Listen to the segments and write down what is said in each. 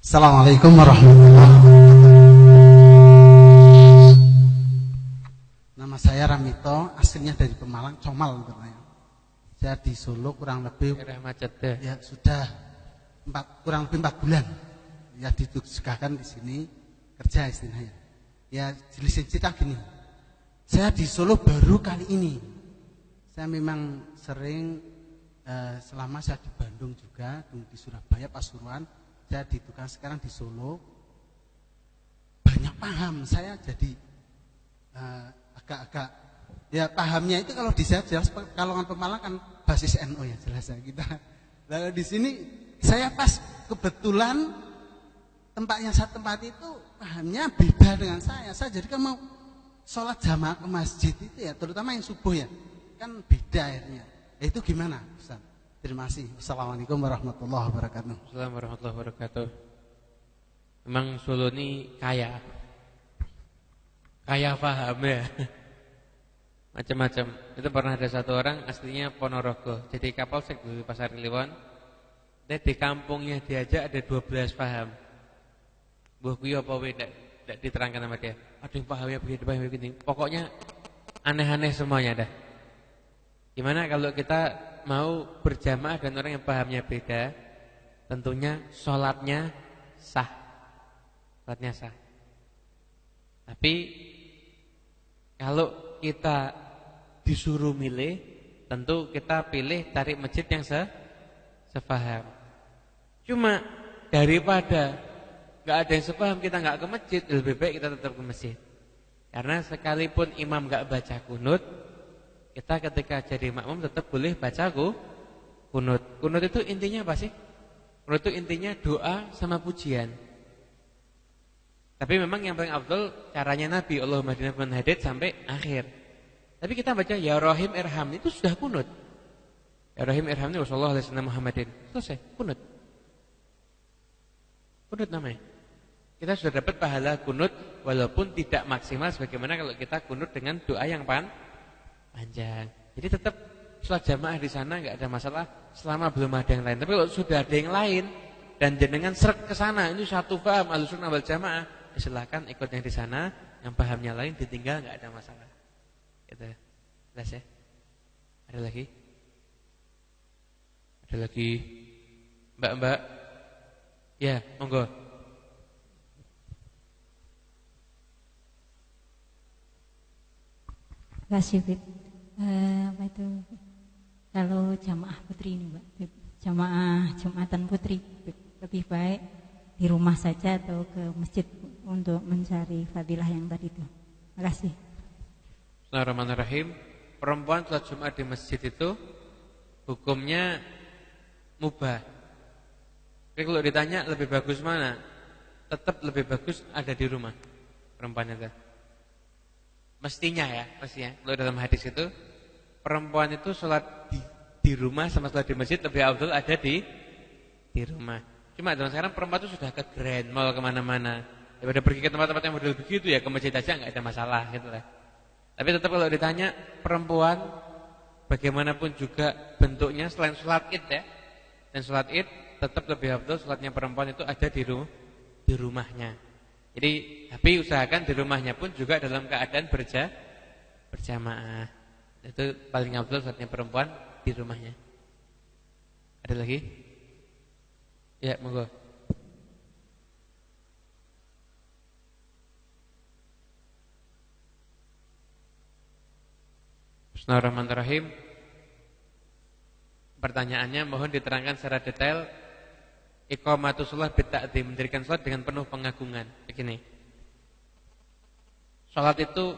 Assalamualaikum warahmatullahi wabarakatuh. Nama saya Ramito, aslinya dari Pemalang, Comal namanya. Saya di Solo kurang lebih ya sudah kurang lebih 4 bulan. Ya ditugaskan di sini kerja istilahnya. Ya jelasin cerita gini. Saya di Solo baru kali ini. Saya memang sering selama saya di Bandung juga, di Surabaya, Pasuruan, saya ditugaskan sekarang di Solo. Banyak paham, saya jadi agak-agak ya pahamnya itu kalau di saya jelas kalau orang Pemalang kan basis NU ya jelas ya kita. Lalu di sini saya pas kebetulan tempatnya saya tempat itu pahamnya beda dengan saya. Saya jadi kan mau sholat jamaah ke masjid itu ya, terutama yang subuh ya, kan beda akhirnya. Itu gimana, Ustaz? Terima kasih. Assalamualaikum warahmatullahi wabarakatuh. Assalamualaikum warahmatullahi wabarakatuh. Memang Solo ini kaya paham ya. Macam-macam. Itu pernah ada satu orang aslinya Ponorogo, jadi kapolsek di Pasar Kliwon. Dan di kampungnya diajak ada 12 paham. Mbah kuwi apa wae ndak diterangkan sama dia. Ada yang paham ya begini. Pokoknya aneh-aneh semuanya dah. Gimana kalau kita mau berjamaah dan orang yang pahamnya beda, tentunya sholatnya sah. Sholatnya sah. Tapi kalau kita disuruh milih, tentu kita pilih cari masjid yang sefaham. Cuma daripada gak ada yang sepaham kita gak ke masjid, lebih baik kita tetap ke masjid. Karena sekalipun imam gak baca kunut, kita ketika jadi makmum tetap boleh baca kunut. Kunut itu intinya apa sih? Kunut itu intinya doa sama pujian. Tapi memang yang paling afdal caranya Nabi, Allahumma hdina fiman hadait sampai akhir. Tapi kita baca ya Rahim Irham itu sudah kunut. Ya Rahim Irham itu sallallahu alaihi wasallam Muhammadin. Selesai, kunut. Kunut namanya. Kita sudah dapat pahala kunut walaupun tidak maksimal sebagaimana kalau kita kunut dengan doa yang panjang. Jadi tetap sholat jamaah di sana nggak ada masalah selama belum ada yang lain. Tapi kalau sudah ada yang lain dan jenengan seret ke sana, ini satu paham Ahlussunnah wal Jamaah, silakan ikut yang di sana, yang pahamnya lain ditinggal nggak ada masalah. Gitu. Jelas ya? Ada lagi? Ada lagi? Mbak? Ya, monggo. Kasih apa itu kalau jamaah putri ini Mbak, jamaah Jumatan putri lebih baik di rumah saja atau ke masjid untuk mencari fadilah yang tadi itu. Terima kasih. Bismillahirrahmanirrahim. Perempuan sholat Jumat di masjid itu hukumnya mubah. Tapi kalau ditanya lebih bagus mana, tetap lebih bagus ada di rumah perempuan itu. Mestinya. Kalau dalam hadis itu perempuan itu sholat di rumah sama sholat di masjid lebih afdal ada di rumah. Cuma zaman sekarang perempuan itu sudah ke grand mall kemana-mana. Daripada pergi ke tempat-tempat yang model begitu ya ke masjid aja nggak ada masalah gitu lah. Tapi tetap kalau ditanya perempuan bagaimanapun juga bentuknya selain sholat id ya, dan sholat id tetap lebih afdal sholatnya perempuan itu ada di rumahnya. Jadi tapi usahakan di rumahnya pun juga dalam keadaan berjamaah. Itu paling afdal sholatnya perempuan di rumahnya. Ada lagi? Ya, monggo. Bismillahirrahmanirrahim. Pertanyaannya mohon diterangkan secara detail iqamatus shalah bita'dzim, mendirikan salat dengan penuh pengagungan. Begini. Salat itu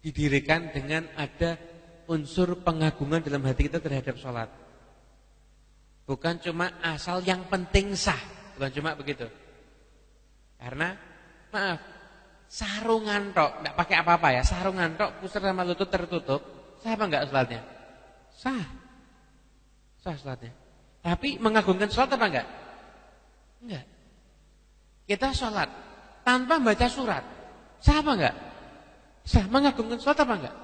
didirikan dengan ada unsur pengagungan dalam hati kita terhadap salat. Bukan cuma asal yang penting sah, bukan cuma begitu. Karena maaf, sarungan tok, enggak pakai apa-apa ya, sarungan tok pusar sama lutut tertutup, sah apa enggak salatnya? Sah. Sah salatnya. Tapi mengagungkan salat apa enggak? Enggak. Kita salat tanpa baca surat, sah apa enggak? Sah. Mengagungkan salat apa enggak?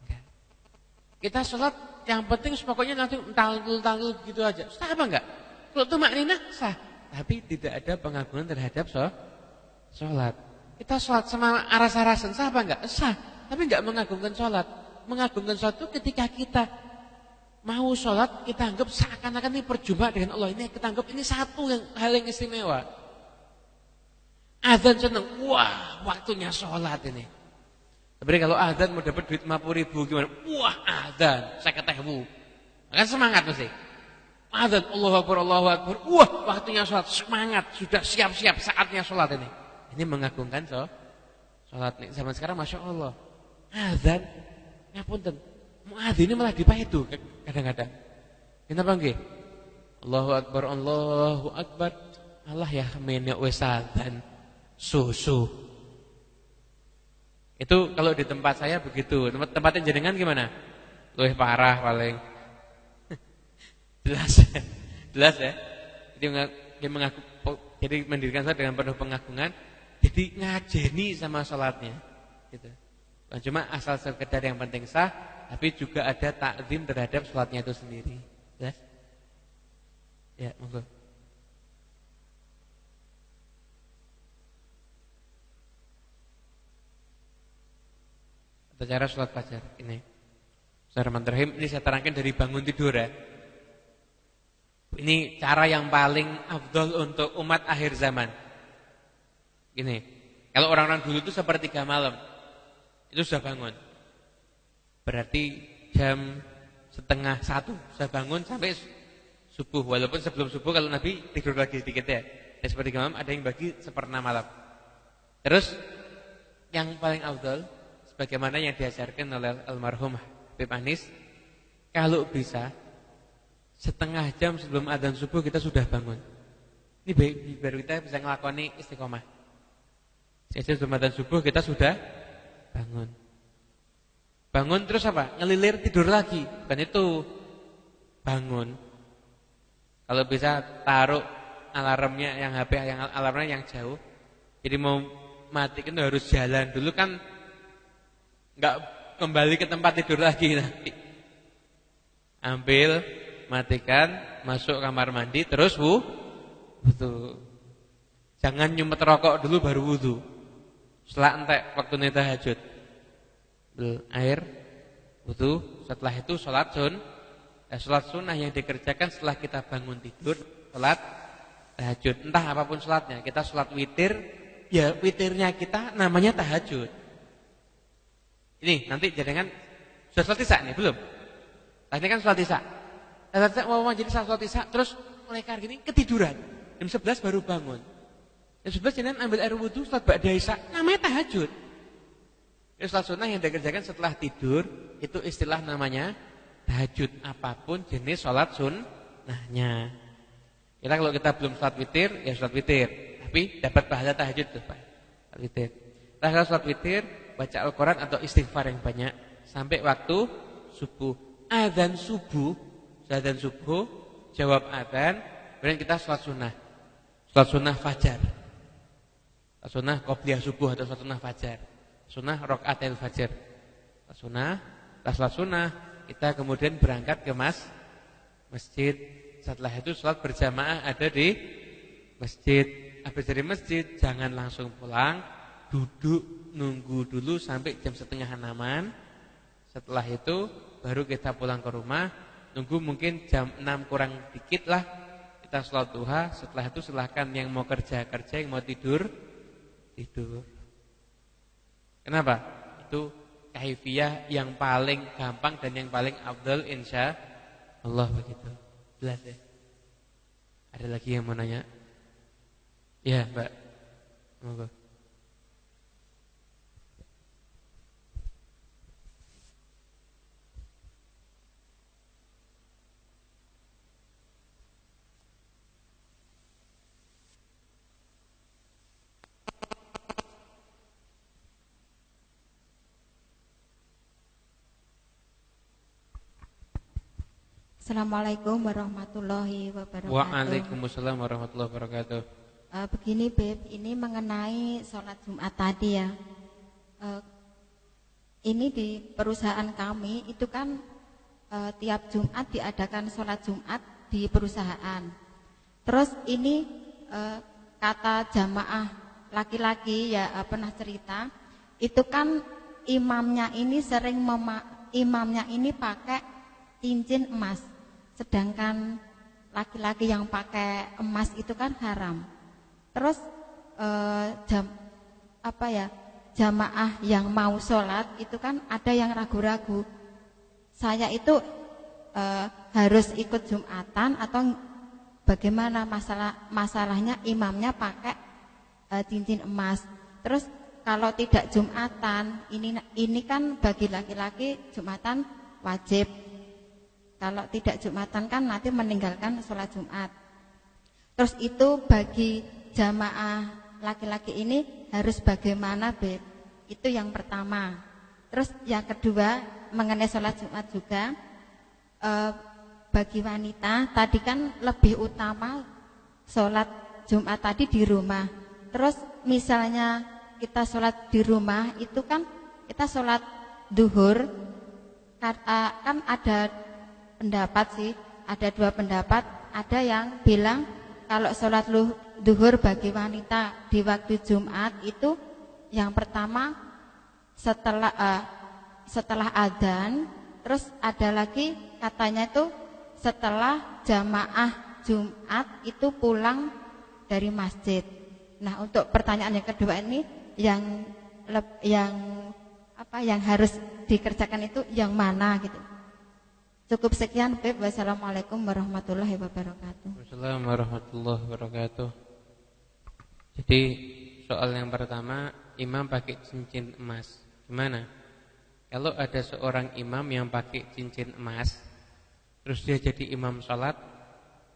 Enggak. Kita salat yang penting pokoknya nanti talul gitu aja. Sah apa enggak? Kalau itu maknina sah. tapi tidak ada pengagungan terhadap sholat. Kita sholat sama aras-arasan sah apa enggak? Sah, tapi enggak mengagungkan sholat. Mengagungkan sholat itu ketika kita mau sholat, kita anggap seakan-akan ini perjumpaan dengan Allah. Ini kita anggap ini satu hal yang istimewa. Azan seneng, wah waktunya sholat ini. Tapi kalau azan mau dapat duit 50.000 gimana? Wah azan, 50.000. Akan semangat mesti. Azan, Allahu Akbar, Allahu Akbar. Wah waktunya sholat, semangat, sudah siap-siap saatnya sholat ini. Ini mengagungkan sholat nih. Zaman sekarang Masya Allah. Azan, ngapunten. Muadzin ini malah dipaidu kadang-kadang. Kenapa nggih? Allahu Akbar, Allahu Akbar. Allah ya menyok wis azan. Susu. Itu kalau di tempat saya begitu. Tempatnya jenengan gimana? Luwih parah paling. Jelas. Jelas ya. Dia mengaku, jadi mendirikan salat dengan penuh pengagungan. Jadi ngajeni sama salatnya. Gitu. Bukan cuma asal sekedar yang penting sah, tapi juga ada takzim terhadap salatnya itu sendiri. Jelas? Ya, monggo. Cara sholat fajar ini. Bismillahirrahmanirrahim. Ini saya terangkan dari bangun tidur ya. Ini cara yang paling afdol untuk umat akhir zaman. Gini, kalau orang-orang dulu itu sepertiga malam itu sudah bangun. Berarti jam 12:30 sudah bangun sampai subuh. Walaupun sebelum subuh kalau Nabi tidur lagi sedikit ya. Dan sepertiga malam ada yang bagi 1/4 malam. Terus yang paling afdol bagaimana yang diajarkan oleh almarhum Habib Anis, kalau bisa setengah jam sebelum adzan subuh kita sudah bangun. Ini baru kita bisa ngelakoni istiqomah. Sebelum adzan subuh kita sudah bangun. Bangun terus apa? Ngelilir tidur lagi. Bukan itu. Bangun. Kalau bisa taruh alarmnya yang HP yang alarmnya yang jauh. Jadi mau matikan harus jalan dulu kan. Enggak kembali ke tempat tidur lagi nanti. Ambil, matikan, masuk kamar mandi, terus wudu. Jangan nyumet rokok dulu baru wudu. Setelah entek waktu tahajud. Air, wudu, setelah itu sholat sunnah yang dikerjakan setelah kita bangun tidur, sholat tahajud. Entah apapun sholatnya, kita sholat witir, ya witirnya kita namanya tahajud. Ini nanti jenengan sudah sholat isya nih belum? Tadi kan sholat isya. Mau jadi sholat isya terus mulai gini ketiduran. Jam 11 baru bangun. Jam 11 jenengan ambil air wudu sholat ba'da isya, namanya tahajud. Sholat sunnah yang dikerjakan setelah tidur itu istilah namanya tahajud. Apapun jenis sholat sunnahnya. Kalau kita belum sholat witir ya sholat witir, tapi dapat pahala tahajud tuh Pak. Sholat witir. Kalau sholat witir baca Al-Quran atau istighfar yang banyak sampai waktu subuh. Adzan subuh, jawab adzan, kemudian kita sholat sunnah fajar, sholat sunnah qobliyah subuh atau sholat sunnah fajar, sunnah rokaatil fajar, sholat sunnah kita kemudian berangkat ke masjid. Setelah itu sholat berjamaah ada di masjid. Habis dari masjid jangan langsung pulang, duduk nunggu dulu sampai jam 5:30. Setelah itu baru kita pulang ke rumah. Nunggu mungkin jam 6 kurang dikit lah kita sholat duha. Setelah itu silahkan yang mau kerja, yang mau tidur. Kenapa? Itu kaifiyah yang paling gampang dan yang paling afdal insya Allah begitu. Jelas ya? Ada lagi yang mau nanya? Ya Mbak, monggo. Assalamualaikum warahmatullahi wabarakatuh. Waalaikumsalam warahmatullahi wabarakatuh. Begini Beb, ini mengenai sholat Jumat tadi ya. Ini di perusahaan kami itu kan tiap Jumat diadakan sholat Jumat di perusahaan. Terus ini kata jamaah laki-laki ya pernah cerita, itu kan imamnya ini imamnya ini pakai cincin emas, sedangkan laki-laki yang pakai emas itu kan haram. Terus jamaah yang mau sholat itu kan ada yang ragu-ragu, saya itu harus ikut Jumatan atau bagaimana, masalahnya imamnya pakai cincin emas. Terus kalau tidak Jumatan, ini kan bagi laki-laki Jumatan wajib. Kalau tidak Jumatan kan nanti meninggalkan sholat Jumat. Terus itu bagi jamaah laki-laki ini harus bagaimana, Beb? Itu yang pertama. Terus yang kedua mengenai sholat Jumat juga, bagi wanita tadi kan lebih utama sholat Jumat tadi di rumah. Terus misalnya kita sholat di rumah itu kan kita sholat duhur, kan ada pendapat sih, ada dua pendapat. Ada yang bilang kalau sholat duhur bagi wanita di waktu Jumat itu yang pertama setelah adzan, terus ada lagi katanya itu setelah jamaah Jumat itu pulang dari masjid. Nah, untuk pertanyaan yang kedua ini yang harus dikerjakan itu yang mana gitu. Cukup sekian, Beb. Wassalamualaikum warahmatullahi wabarakatuh. Wassalamualaikum warahmatullahi wabarakatuh. Jadi soal yang pertama, imam pakai cincin emas. Gimana? Kalau ada seorang imam yang pakai cincin emas, terus dia jadi imam sholat,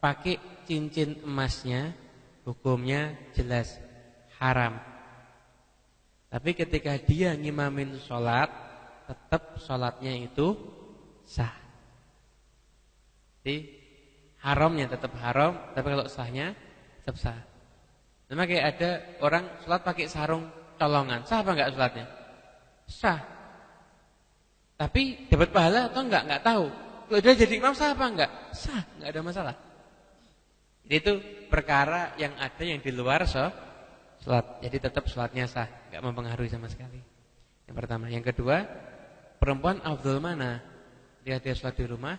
pakai cincin emasnya, hukumnya jelas haram. Tapi ketika dia ngimamin sholat, tetap sholatnya itu sah. Jadi haramnya tetap haram, tapi kalau sahnya tetap sah. Memang kayak ada orang sholat pakai sarung colongan, sah apa enggak sholatnya? Sah. Tapi dapat pahala atau enggak tahu. Kalau dia jadi imam sah apa enggak? Sah, enggak ada masalah. Jadi itu perkara yang ada yang di luar sholat. Jadi tetap sholatnya sah, enggak mempengaruhi sama sekali. Yang pertama. Yang kedua, perempuan afdal mana? Dia sholat di rumah,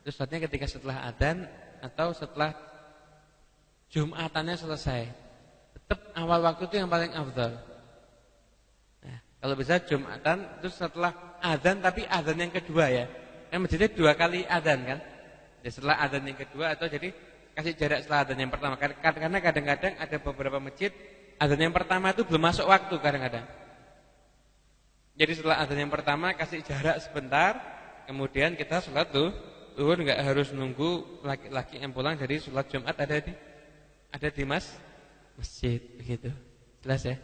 terus sholatnya ketika setelah adzan atau setelah Jumatannya selesai. Tetap awal waktu itu yang paling afdal. Nah, kalau bisa Jumatan terus setelah adzan, tapi adzan yang kedua ya. Kan masjidnya 2 kali adzan kan? Jadi setelah adzan yang kedua atau jadi kasih jarak setelah adzan yang pertama. Karena kadang-kadang ada beberapa masjid adzan yang pertama itu belum masuk waktu kadang-kadang. Jadi setelah adzan yang pertama kasih jarak sebentar, kemudian kita sholat zuhur, enggak harus nunggu laki-laki yang pulang dari sholat Jumat ada di masjid begitu. Jelas ya?